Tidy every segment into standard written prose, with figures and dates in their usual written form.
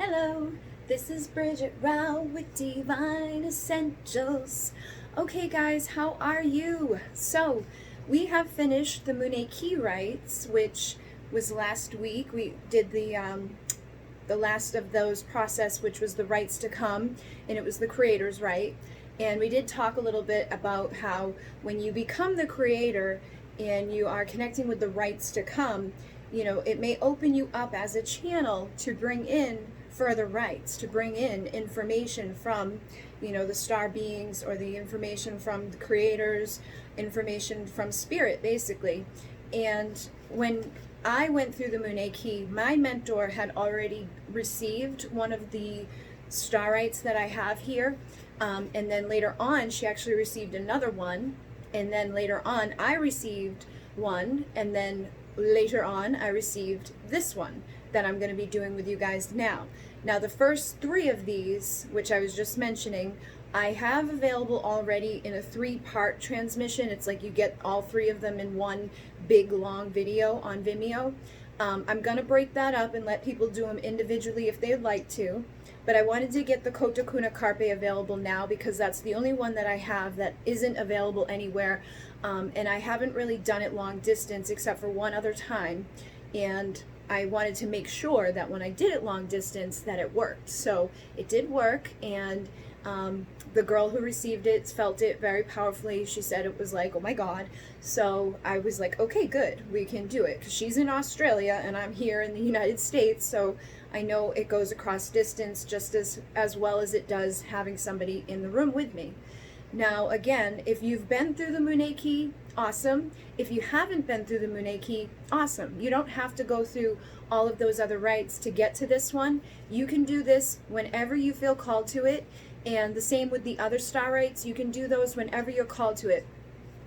Hello, this is Bridget Rao with Divine Essentials. Okay guys, how are you? So, we have finished the Munay-ki-rites, which was last week. We did the last of those process, which was the rites to come, and it was the creator's rite. And we did talk a little bit about how when you become the creator and you are connecting with the rites to come, it may open you up as a channel to bring in further rites, to bring in information from, the star beings, or the information from the creators, information from spirit, basically. And when I went through the Munay-ki, my mentor had already received one of the star rites that I have here. And then later on, she actually received another one. And then later on, I received one. And then later on, I received this one that I'm going to be doing with you guys now. Now, the first three of these, which I was just mentioning, I have available already in a 3-part transmission. It's like you get all 3 of them in one big long video on Vimeo. I'm going to break that up and let people do them individually if they'd like to. But I wanted to get the Koto Kuna Karpay available now because that's the only one that I have that isn't available anywhere. And I haven't really done it long distance except for one other time. And I wanted to make sure that when I did it long distance that it worked. So it did work, and the girl who received it felt it very powerfully. She said it was like, oh my God. So I was like, okay, good, we can do it. Because she's in Australia and I'm here in the United States, so I know it goes across distance just as well as it does having somebody in the room with me. Now, again, if you've been through the Munay-ki, awesome. If you haven't been through the Munay-ki, awesome. You don't have to go through all of those other rites to get to this one. You can do this whenever you feel called to it. And the same with the other star rites. You can do those whenever you're called to it.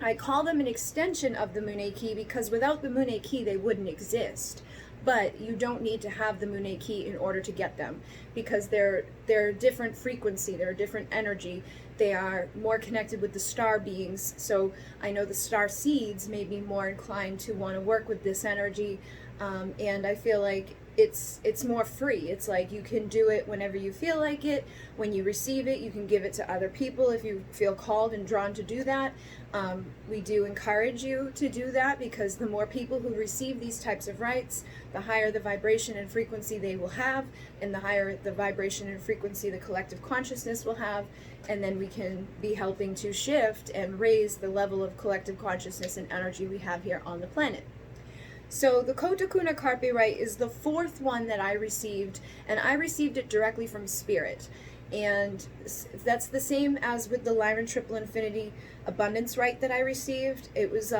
I call them an extension of the Munay-ki because without the Munay-ki, they wouldn't exist. But you don't need to have the Munay-ki in order to get them because they're a different frequency, they're a different energy. They are more connected with the star beings. So I know the star seeds may be more inclined to want to work with this energy. And I feel like it's more free. It's like you can do it whenever you feel like it. When you receive it, you can give it to other people if you feel called and drawn to do that. We do encourage you to do that because the more people who receive these types of rites, the higher the vibration and frequency they will have, and the higher the vibration and frequency the collective consciousness will have, and then we can be helping to shift and raise the level of collective consciousness and energy we have here on the planet. So the Koto Kuna Karpay Rite is the 4th one that I received, and I received it directly from Spirit. And that's the same as with the Lyran Triple Infinity Abundance Rite that I received. It was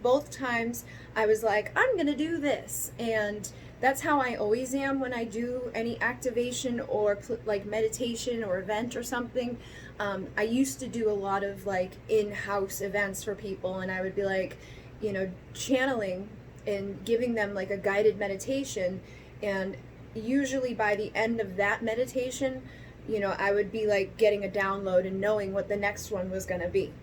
both times I was like, I'm going to do this. And that's how I always am when I do any activation or like meditation or event or something. I used to do a lot of like in-house events for people, and I would be like, channeling and giving them like a guided meditation, and usually by the end of that meditation, I would be like getting a download and knowing what the next one was going to be.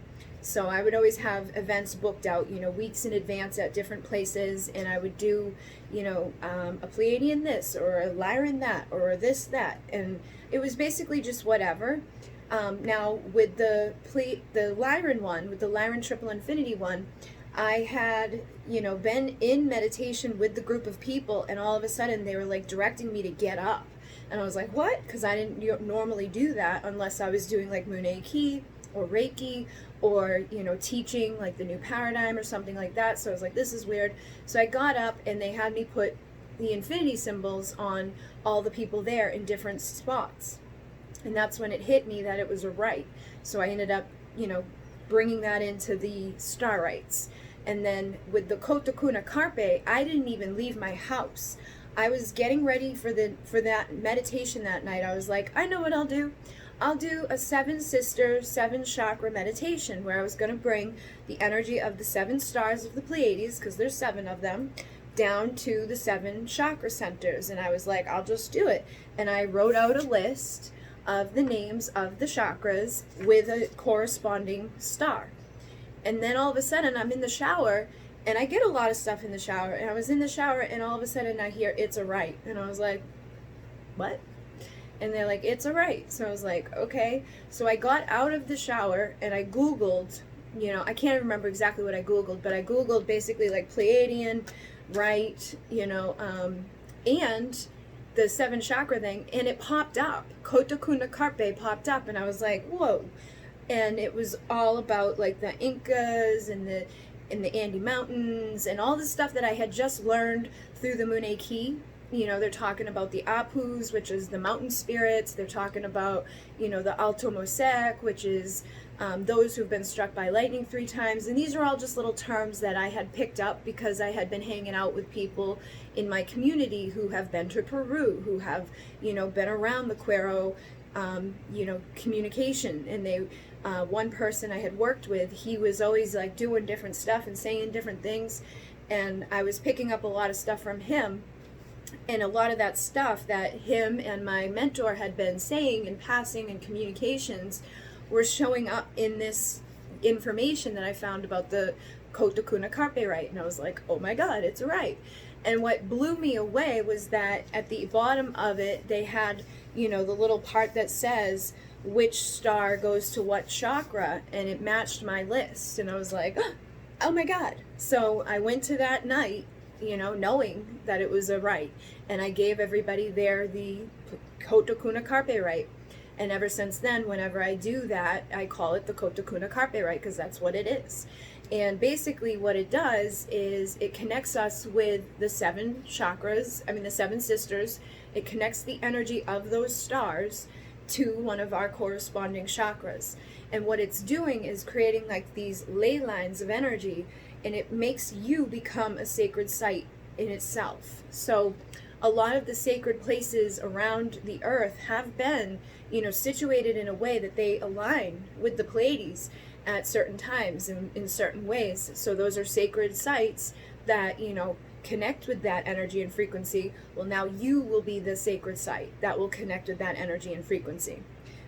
So I would always have events booked out, weeks in advance at different places, and I would do, a Pleiadian this, or a Lyran that, or this, that, and it was basically just whatever. Now with the Lyran one, with the Lyran Triple Infinity one, I had, been in meditation with the group of people, and all of a sudden they were like directing me to get up. And I was like, what? Because I didn't normally do that unless I was doing like Munay-ki or Reiki or, teaching like the new paradigm or something like that. So I was like, this is weird. So I got up and they had me put the infinity symbols on all the people there in different spots. And that's when it hit me that it was a rite. So I ended up, bringing that into the star rites. And then with the Koto Kuna Karpay, I didn't even leave my house. I was getting ready for that meditation that night. I was like, I know what I'll do. I'll do a 7-sister, 7-chakra meditation where I was going to bring the energy of the 7 stars of the Pleiades, because there's 7 of them, down to the 7 chakra centers. And I was like, I'll just do it. And I wrote out a list of the names of the chakras with a corresponding star. And then all of a sudden I'm in the shower, and I get a lot of stuff in the shower, and I was in the shower and all of a sudden I hear it's a rite, and I was like, what? And they're like, it's all right. So I was like, okay. So I got out of the shower and I Googled, I can't remember exactly what I Googled, but I Googled basically like Pleiadian, Rite, and the 7 chakra thing, and it popped up. Koto Kuna Karpay popped up, and I was like, whoa. And it was all about like the Incas and the Andes Mountains and all the stuff that I had just learned through the Munay-ki. They're talking about the Apus, which is the mountain spirits. They're talking about, the Alto Mosaic, which is those who've been struck by lightning 3 times. And these are all just little terms that I had picked up because I had been hanging out with people in my community who have been to Peru, who have, been around the Quero, communication. And they, one person I had worked with, he was always like doing different stuff and saying different things. And I was picking up a lot of stuff from him. And a lot of that stuff that him and my mentor had been saying and passing in communications were showing up in this information that I found about the Koto Kuna Karpay Rite. And I was like, oh my God, it's a rite. And what blew me away was that at the bottom of it, they had, the little part that says which star goes to what chakra, and it matched my list. And I was like, oh my God. So I went to that night, knowing that it was a rite. And I gave everybody there the Koto Kuna Karpay Rite. And ever since then, whenever I do that, I call it the Koto Kuna Karpay Rite, because that's what it is. And basically what it does is it connects us with the 7 chakras, the 7 sisters. It connects the energy of those stars to one of our corresponding chakras. And what it's doing is creating like these ley lines of energy, and it makes you become a sacred site in itself. So a lot of the sacred places around the earth have been, situated in a way that they align with the Pleiades at certain times and in certain ways. So those are sacred sites that, connect with that energy and frequency. Well, now you will be the sacred site that will connect with that energy and frequency.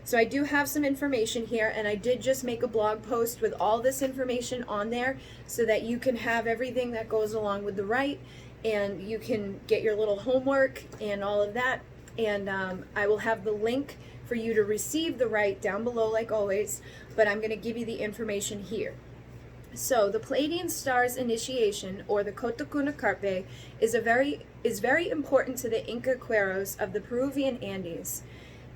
So I do have some information here, and I did just make a blog post with all this information on there so that you can have everything that goes along with the rite, and you can get your little homework and all of that. And I will have the link for you to receive the rite down below like always, but I'm going to give you the information here. So the Pleiadian stars initiation, or the Koto Kuna Karpay, is very important to the Inca Queros of the Peruvian Andes.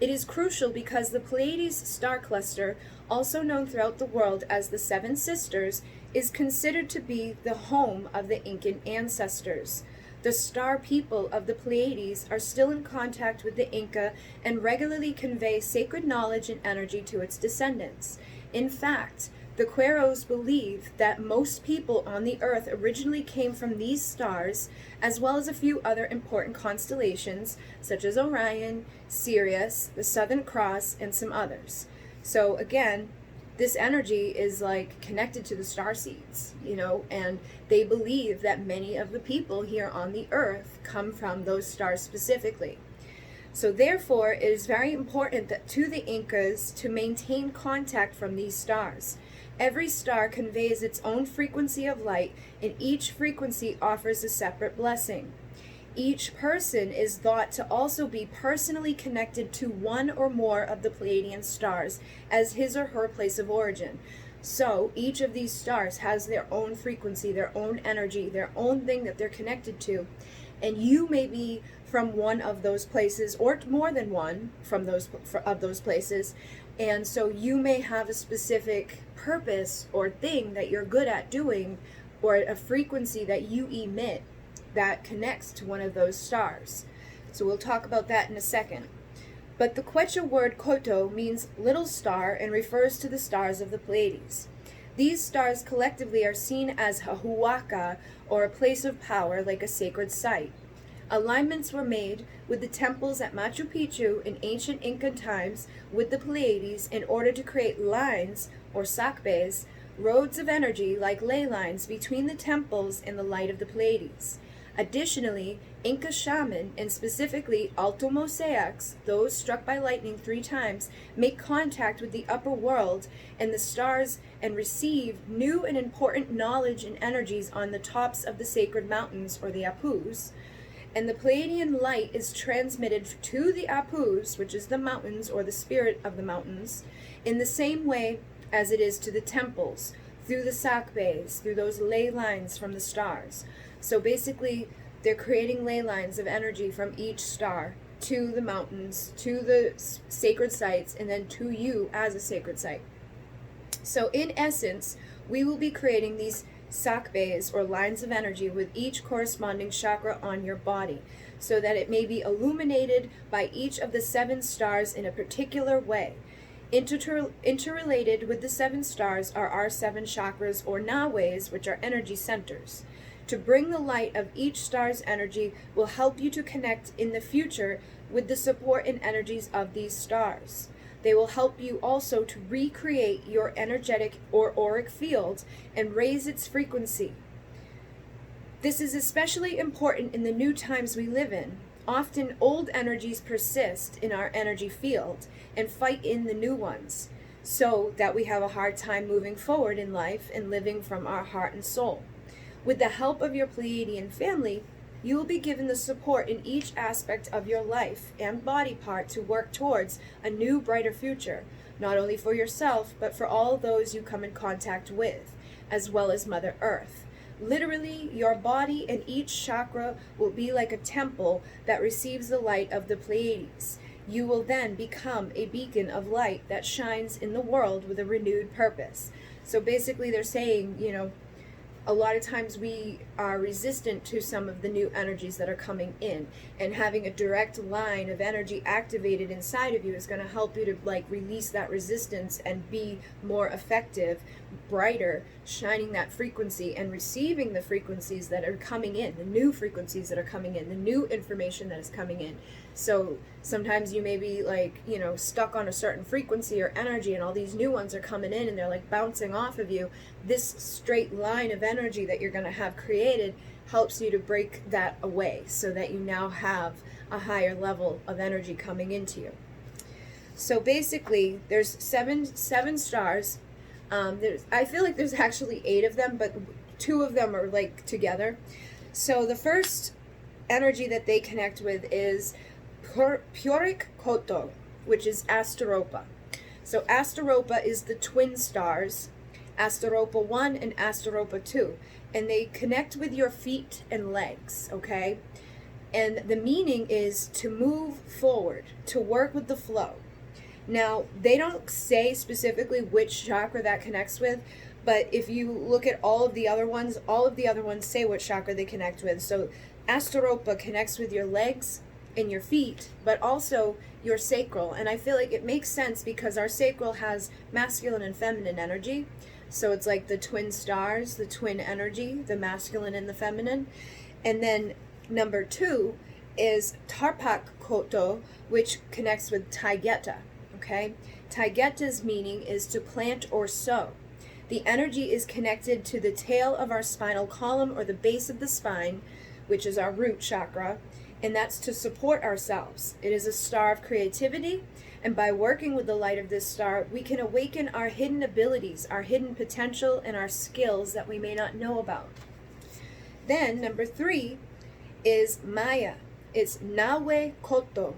It is crucial because the Pleiades star cluster, also known throughout the world as the 7 Sisters, is considered to be the home of the Incan ancestors. The star people of the Pleiades are still in contact with the Inca and regularly convey sacred knowledge and energy to its descendants. In fact, the Queros believe that most people on the earth originally came from these stars, as well as a few other important constellations, such as Orion, Sirius, the Southern Cross, and some others. So again, this energy is like connected to the star seeds, and they believe that many of the people here on the earth come from those stars specifically. So therefore, it is very important that to the Incas to maintain contact from these stars. Every star conveys its own frequency of light, and each frequency offers a separate blessing. Each person is thought to also be personally connected to one or more of the Pleiadian stars as his or her place of origin. So each of these stars has their own frequency, their own energy, their own thing that they're connected to. And you may be from one of those places, or more than one from those places. And so you may have a specific purpose or thing that you're good at doing, or a frequency that you emit that connects to one of those stars. So we'll talk about that in a second. But the Quechua word Koto means little star and refers to the stars of the Pleiades. These stars collectively are seen as a huaca, or a place of power, like a sacred site. Alignments were made with the temples at Machu Picchu in ancient Inca times with the Pleiades in order to create lines, or sacbes, roads of energy like ley lines between the temples and the light of the Pleiades. Additionally, Inca shaman, and specifically Alto Mosaics, those struck by lightning 3 times, make contact with the upper world and the stars and receive new and important knowledge and energies on the tops of the sacred mountains, or the Apus. And the Pleiadian light is transmitted to the Apus, which is the mountains or the spirit of the mountains, in the same way as it is to the temples, through the sakbes, through those ley lines from the stars. So basically, they're creating ley lines of energy from each star to the mountains, to the sacred sites, and then to you as a sacred site. So in essence, we will be creating these sakbes or lines of energy with each corresponding chakra on your body, so that it may be illuminated by each of the 7 stars in a particular way. Interrelated with the 7 stars are our 7 chakras or naves, which are energy centers. To bring the light of each star's energy will help you to connect in the future with the support and energies of these stars. They will help you also to recreate your energetic or auric field and raise its frequency. This is especially important in the new times we live in. Often old energies persist in our energy field and fight in the new ones, so that we have a hard time moving forward in life and living from our heart and soul. With the help of your Pleiadian family, you will be given the support in each aspect of your life and body part to work towards a new, brighter future, not only for yourself, but for all those you come in contact with, as well as Mother Earth. Literally, your body and each chakra will be like a temple that receives the light of the Pleiades. You will then become a beacon of light that shines in the world with a renewed purpose. So basically they're saying, a lot of times we are resistant to some of the new energies that are coming in, and having a direct line of energy activated inside of you is going to help you to release that resistance and be more effective, brighter, shining that frequency and receiving the frequencies that are coming in, the new frequencies that are coming in, the new information that is coming in. So sometimes you may be stuck on a certain frequency or energy, and all these new ones are coming in and they're bouncing off of you. This straight line of energy that you're going to have created helps you to break that away, so that you now have a higher level of energy coming into you. So basically there's seven stars. I feel like there's actually 8 of them, but 2 of them are together. So the first energy that they connect with is Puric Koto, which is Asteropa. So Asteropa is the twin stars, Asteropa 1 and Asteropa 2, and they connect with your feet and legs, okay? And the meaning is to move forward, to work with the flow. Now, they don't say specifically which chakra that connects with, but if you look at all of the other ones say what chakra they connect with. So Asteropa connects with your legs and your feet, but also your sacral. And I feel like it makes sense because our sacral has masculine and feminine energy. So it's like the twin stars, the twin energy, the masculine and the feminine. And then number 2 is Tarpak Koto, which connects with Taygeta. Okay? Taygeta's meaning is to plant or sow. The energy is connected to the tail of our spinal column, or the base of the spine, which is our root chakra, and that's to support ourselves. It is a star of creativity, and by working with the light of this star, we can awaken our hidden abilities, our hidden potential, and our skills that we may not know about. Then, number 3 is Maya. It's Nawe Koto.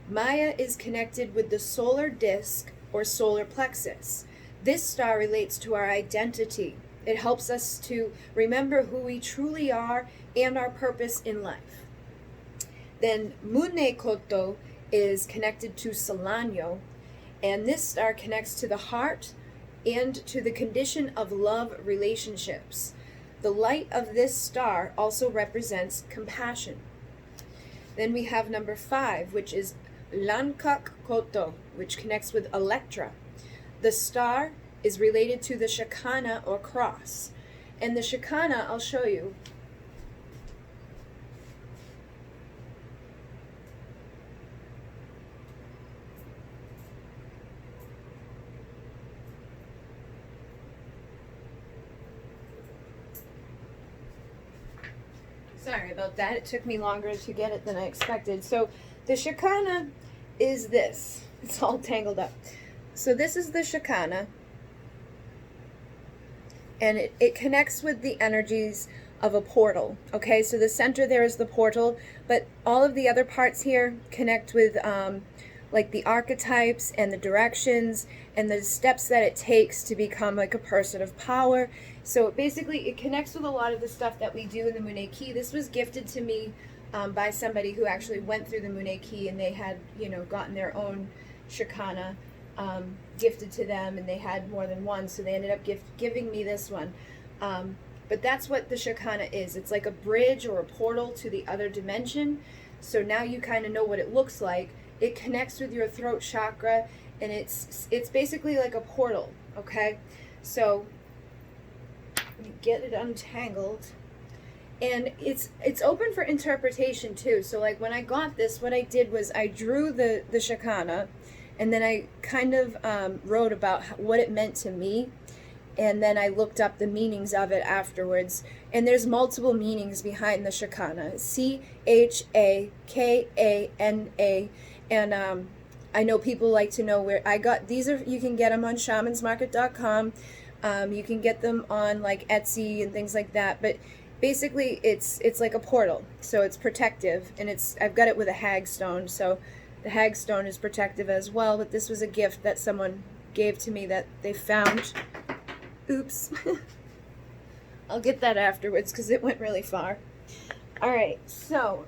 Maya is connected with the solar disk or solar plexus. This star relates to our identity. It helps us to remember who we truly are and our purpose in life. Then Munay-Koto is connected to Solano, and this star connects to the heart and to the condition of love relationships. The light of this star also represents compassion. Then we have number 5, which is Lankak Koto, which connects with Electra. The star is related to the Chakana or cross. And the Chakana, I'll show you. Sorry about that. It took me longer to get it than I expected. So the Chakana is this. It's all tangled up. So this is the Chakana, and it connects with the energies of a portal. Okay, so the center there is the portal, but all of the other parts here connect with like the archetypes and the directions and the steps that it takes to become like a person of power. So basically it connects with a lot of the stuff that we do in the Munay-ki. This was gifted to me by somebody who actually went through the Munay-ki, and they had, you know, gotten their own Chakana gifted to them, and they had more than one, so they ended up giving me this one. But that's what the Chakana is. It's like a bridge or a portal to the other dimension. So now you kind of know what it looks like. It connects with your throat chakra, and it's basically like a portal, okay? So let me get it untangled. And it's open for interpretation too. So like when I got this, what I did was I drew the Chakana, and then I kind of wrote about what it meant to me. And then I looked up the meanings of it afterwards. And there's multiple meanings behind the Chakana. Chakana. And I know people like to know where I got these. You can get them on shamansmarket.com. You can get them on like Etsy and things like that. But basically, it's like a portal. So it's protective, and I've got it with a hagstone. So the hagstone is protective as well. But this was a gift that someone gave to me that they found. Oops. I'll get that afterwards because it went really far. All right, so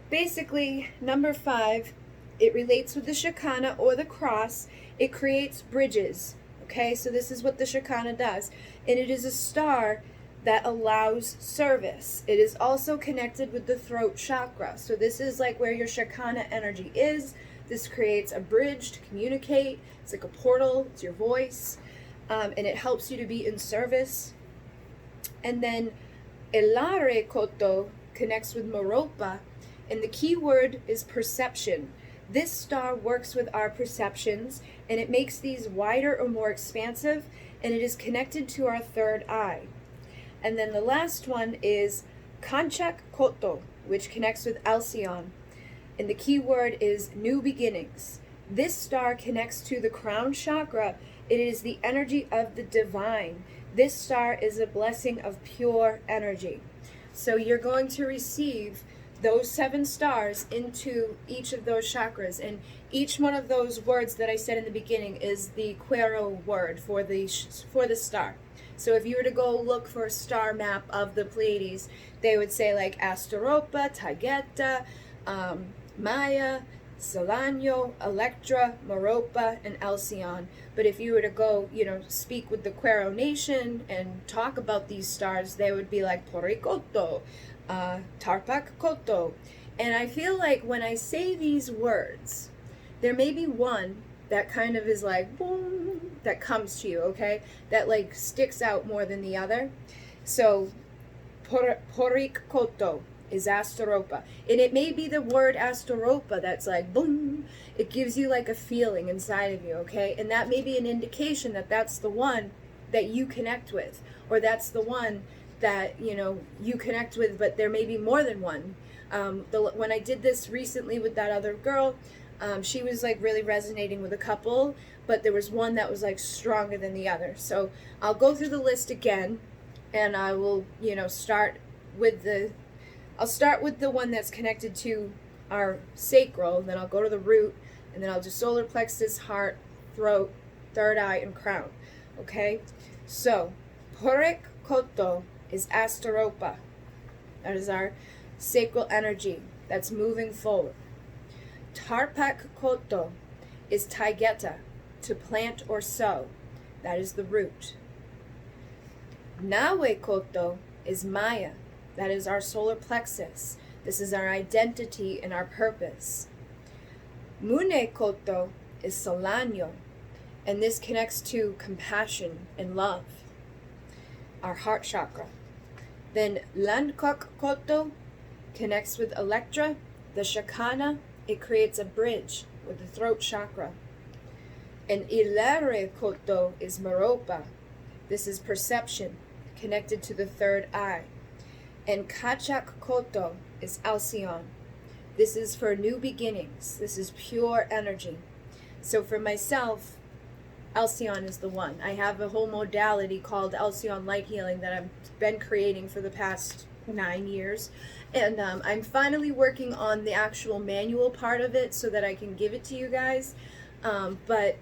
basically, number 5, it relates with the Chakana or the cross. It creates bridges. Okay, so this is what the Chakana does. And it is a star that allows service. It is also connected with the throat chakra. So this is like where your Chakana energy is. This creates a bridge to communicate. It's like a portal. It's your voice. And it helps you to be in service. And then Elare Koto connects with Maropa. And the key word is perception. This star works with our perceptions, and it makes these wider or more expansive, and it is connected to our third eye. And then the last one is Kanchak Koto, which connects with Alcyon. And the key word is new beginnings. This star connects to the crown chakra. It is the energy of the divine. This star is a blessing of pure energy. So you're going to receive those 7 stars into each of those chakras, and each one of those words that I said in the beginning is the Quero word for the star. So if you were to go look for a star map of the Pleiades, they would say like Asteropa, Taygeta, Maya, Solano, Electra, Maropa, and Alcyon. But if you were to go, speak with the Quero nation and talk about these stars, they would be like Porikoto, Tarpak Koto. And I feel like when I say these words, there may be one that kind of is like boom, that comes to you, okay? That like sticks out more than the other. So Porik Koto is Asteropa. And it may be the word Asteropa that's like boom. It gives you like a feeling inside of you, okay? And that may be an indication that that's the one that you connect with, or that's the one that you connect with, but there may be more than one. When I did this recently with that other girl, she was like really resonating with a couple, but there was one that was like stronger than the other. So I'll go through the list again, and I will start with the one that's connected to our sacral, then I'll go to the root, and then I'll do solar plexus, heart, throat, third eye, and crown. Okay, so Porek Koto is Asteropa. That is our sacral energy that's moving forward. Tarpak Koto is Taygeta, to plant or sow. That is the root. Nawe Koto is Maya. That is our solar plexus. This is our identity and our purpose. Munay Koto is Solano, and this connects to compassion and love, our heart chakra. Then Lankok Koto connects with Electra, the Chakana. It creates a bridge with the throat chakra. And Ilare Koto is Maropa. This is perception, connected to the third eye. And Kachak Koto is Alcyon. This is for new beginnings. This is pure energy. So for myself, Alcyon is the one. I have a whole modality called Alcyon Light Healing that I've been creating for the past 9 years. And I'm finally working on the actual manual part of it so that I can give it to you guys. But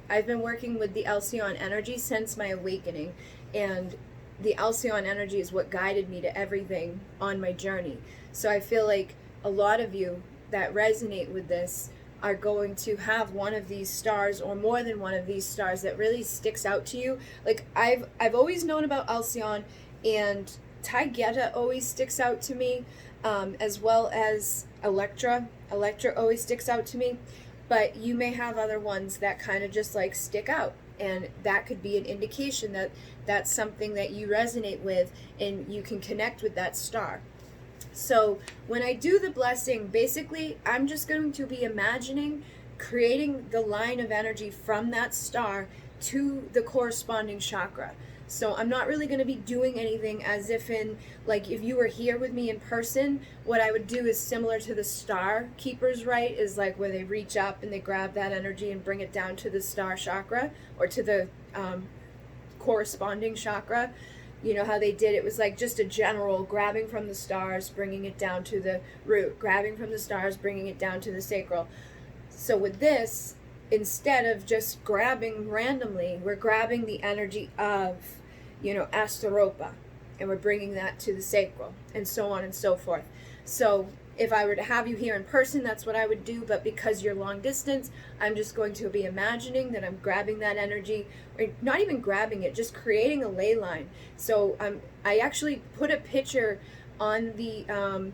I've been working with the Alcyon energy since my awakening. And the Alcyon energy is what guided me to everything on my journey. So I feel like a lot of you that resonate with this are going to have one of these stars or more than one of these stars that really sticks out to you. Like I've always known about Alcyon, and Taygeta always sticks out to me, as well as Electra. Electra always sticks out to me, but you may have other ones that kind of just like stick out, and that could be an indication that that's something that you resonate with and you can connect with that star. So when I do the blessing, basically I'm just going to be imagining creating the line of energy from that star to the corresponding chakra. So I'm not really going to be doing anything as if in, like, if you were here with me in person, what I would do is similar to the star keeper's rite, is like where they reach up and they grab that energy and bring it down to the star chakra or to the corresponding chakra. You know how they did it was like just a general grabbing from the stars, bringing it down to the root, grabbing from the stars, bringing it down to the sacral. So with this, instead of just grabbing randomly, we're grabbing the energy of, Astaropa, and we're bringing that to the sacral, and so on and so forth. So if I were to have you here in person, that's what I would do, but because you're long distance, I'm just going to be imagining that I'm grabbing that energy, or not even grabbing it, just creating a ley line. So I actually put a picture on the, on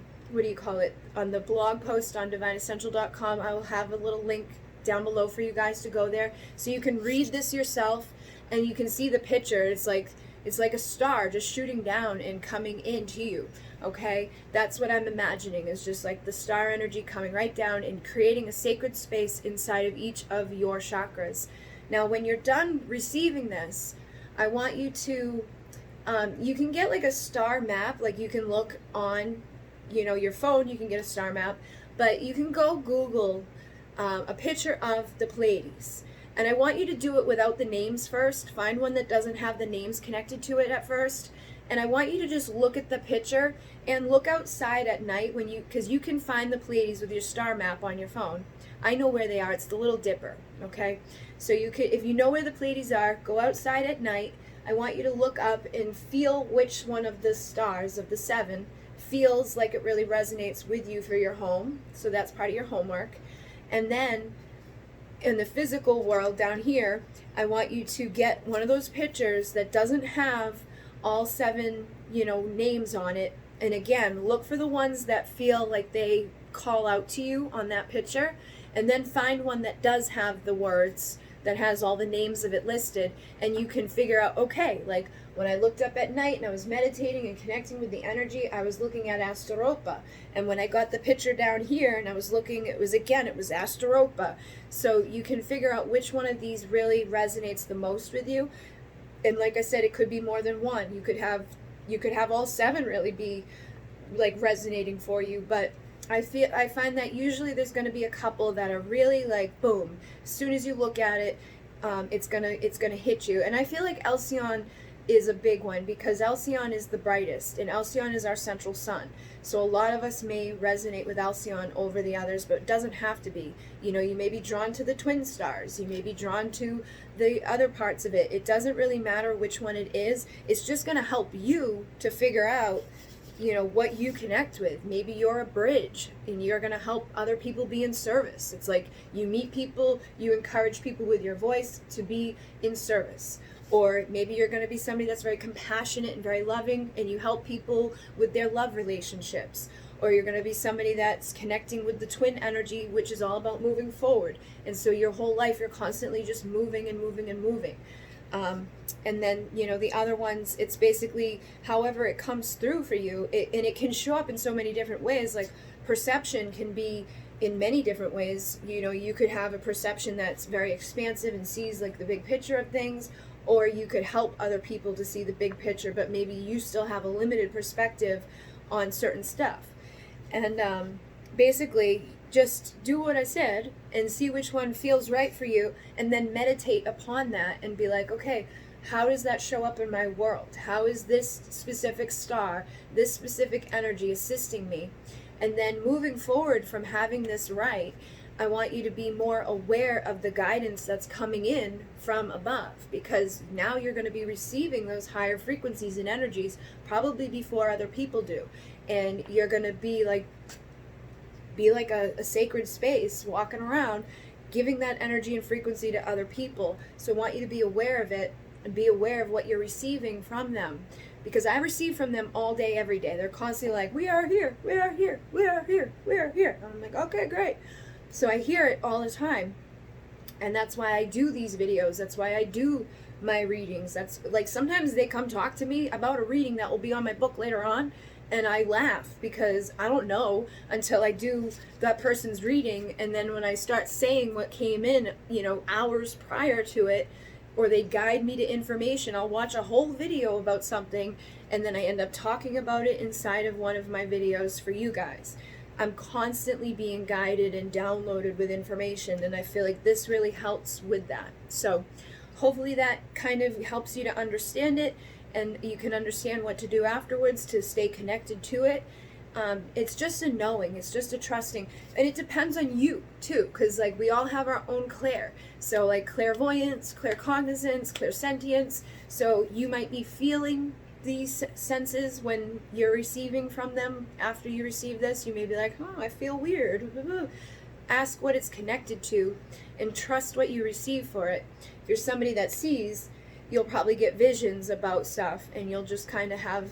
the blog post on divineessential.com. I will have a little link down below for you guys to go there, so you can read this yourself, and you can see the picture. It's like a star just shooting down and coming into you. Okay, that's what I'm imagining, is just like the star energy coming right down and creating a sacred space inside of each of your chakras. Now when you're done receiving this, I want you to you can get like a star map. Like you can look on your phone, you can get a star map, but you can go Google a picture of the Pleiades. And I want you to do it without the names first. Find one that doesn't have the names connected to it at first. And I want you to just look at the picture and look outside at night because you can find the Pleiades with your star map on your phone. I know where they are. It's the Little Dipper, okay? So you could, if you know where the Pleiades are, go outside at night. I want you to look up and feel which one of the stars of the 7 feels like it really resonates with you for your home. So that's part of your homework. And then in the physical world down here, I want you to get one of those pictures that doesn't have all 7, names on it. And again, look for the ones that feel like they call out to you on that picture. And then find one that does have the words, that has all the names of it listed. And you can figure out, okay, like when I looked up at night and I was meditating and connecting with the energy, I was looking at Astaropa. And when I got the picture down here and I was looking, it was Astaropa. So you can figure out which one of these really resonates the most with you. And like I said, it could be more than one. You could have all 7 really be like resonating for you, but I find that usually there's going to be a couple that are really like boom. As soon as you look at it, it's gonna hit you. And I feel like Alcyon is a big one because Alcyon is the brightest, and Alcyon is our central sun. So a lot of us may resonate with Alcyon over the others, but it doesn't have to be. You may be drawn to the twin stars. You may be drawn to the other parts of it. It doesn't really matter which one it is. It's just going to help you to figure out, what you connect with. Maybe you're a bridge and you're going to help other people be in service. It's like you meet people, you encourage people with your voice to be in service. Or maybe you're going to be somebody that's very compassionate and very loving, and you help people with their love relationships. Or you're going to be somebody that's connecting with the twin energy, which is all about moving forward. And so your whole life, you're constantly just moving and moving and moving. And then, the other ones, it's basically however it comes through for you. And it can show up in so many different ways. Like perception can be in many different ways. You could have a perception that's very expansive and sees like the big picture of things. Or you could help other people to see the big picture, but maybe you still have a limited perspective on certain stuff. And basically, just do what I said and see which one feels right for you, and then meditate upon that and be like, okay, how does that show up in my world? How is this specific star, this specific energy assisting me? And then moving forward from having this right, I want you to be more aware of the guidance that's coming in from above, because now you're going to be receiving those higher frequencies and energies probably before other people do. And you're going to be like a sacred space walking around, giving that energy and frequency to other people. So I want you to be aware of it and be aware of what you're receiving from them. Because I receive from them all day, every day. They're constantly like, we are here, we are here, we are here, we are here. And I'm like, okay, great. So I hear it all the time. And that's why I do these videos. That's why I do my readings. That's like, sometimes they come talk to me about a reading that will be on my book later on. And I laugh because I don't know until I do that person's reading. And then when I start saying what came in, hours prior to it, or they guide me to information, I'll watch a whole video about something and then I end up talking about it inside of one of my videos for you guys. I'm constantly being guided and downloaded with information, and I feel like this really helps with that. So hopefully that kind of helps you to understand it, and you can understand what to do afterwards to stay connected to it. It's just a knowing, it's just a trusting, and it depends on you too, because like we all have our own clair. So like clairvoyance, claircognizance, clairsentience. So you might be feeling these senses when you're receiving from them. After you receive this, you may be like, oh, I feel weird. Ask what it's connected to and trust what you receive for it. If you're somebody that sees, you'll probably get visions about stuff, and you'll just kind of have,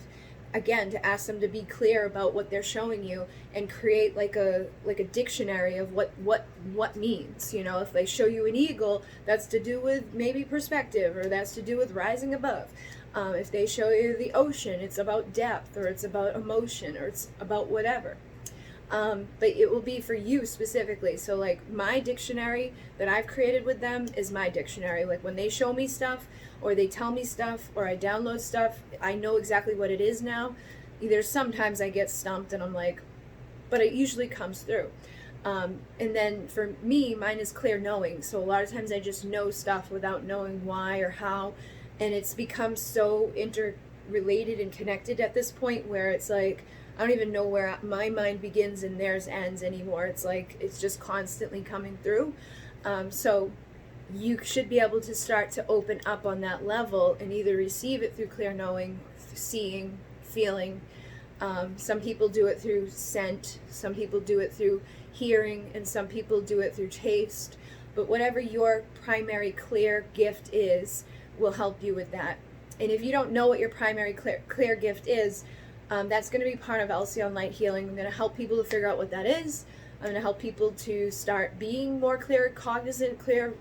again, to ask them to be clear about what they're showing you and create like a dictionary of what means. If they show you an eagle, that's to do with maybe perspective, or that's to do with rising above. If they show you the ocean, it's about depth, or it's about emotion, or it's about whatever. But it will be for you specifically. So like my dictionary that I've created with them is my dictionary. Like when they show me stuff, or they tell me stuff, or I download stuff, I know exactly what it is now. There's sometimes I get stumped and I'm like, but it usually comes through. And then for me, mine is clear knowing. So a lot of times I just know stuff without knowing why or how. And it's become so interrelated and connected at this point where it's like, I don't even know where my mind begins and theirs ends anymore. It's like, it's just constantly coming through. So you should be able to start to open up on that level and either receive it through clear knowing, seeing, feeling. Some people do it through scent, some people do it through hearing, and some people do it through taste. But whatever your primary clear gift is will help you with that. And if you don't know what your primary clear gift is, that's going to be part of LCL Light Healing. I'm going to help people to figure out what that is. I'm going to help people to start being more clear cognizant, clear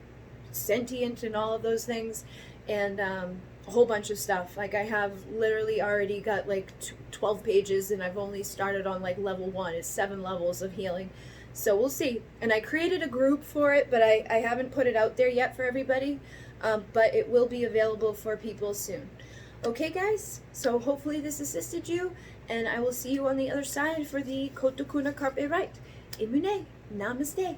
sentient, and all of those things, and a whole bunch of stuff. Like I have literally already got like 12 pages, and I've only started on like level 1. It's 7 levels of healing. So we'll see. And I created a group for it, but I haven't put it out there yet for everybody. But it will be available for people soon. Okay, guys? So hopefully this assisted you, and I will see you on the other side for the Koto Kuna Karpay Rite. Munay, namaste.